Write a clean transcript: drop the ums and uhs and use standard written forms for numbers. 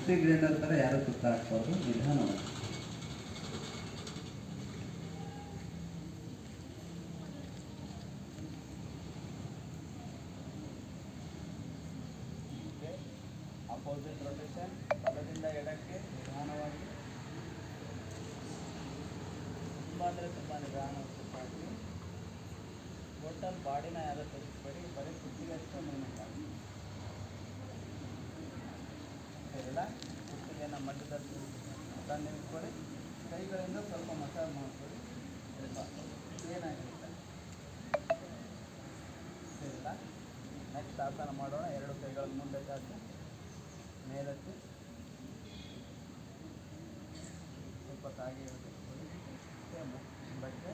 Mixie grinder ಥರ ಯಾರು ತುತ್ತ ಹಾಕ್ಬಾರ್ದು, ನಿಧಾನವಾಗಿ. ಅಪೋಸಿಟ್ ರೊಟೇಷನ್, ಬಲದಿಂದ ಎಡಕ್ಕೆ ನಿಧಾನವಾಗಿ, ತುಂಬ ಅಂದರೆ ತುಂಬ ನಿಧಾನವಾಗಿ ಹಾಕಿ. ಟೋಟಲ್ ಬಾಡಿನ ಯಾರು ತೋರಿಸ್ಬೇಡಿ, ಬರೀ ಕುತ್ತಿಗೆಷ್ಟು ಮೂವ್ಮೆಂಟ್ ಆಗಿ. ಸರಿಲ್ಲ, ಕುತ್ತಿಗೆನ ಮಧ್ಯದಲ್ಲಿ ತಂದು ನಿಂತ್ಕೊಳ್ಳಿ, ಕೈಗಳಿಂದ ಸ್ವಲ್ಪ ಮಸಾಜ್ ಮಾಡ್ಕೊಳ್ಳಿ. ಏನಾಗಿರುತ್ತೆ ಸರಿಲ್ಲ. ನೆಕ್ಸ್ಟ್ ಆಸನ ಮಾಡೋಣ. ಎರಡು ಕೈಗಳ ಮುಂದೆ ಚಾಚಿ ಮೇಲೆತ್ತಿ ಸ್ವಲ್ಪ ತಾಗಿ ಇಟ್ಕೊಳ್ಳಿ. ಸೇಮ್ ಬಟ್ಟೆ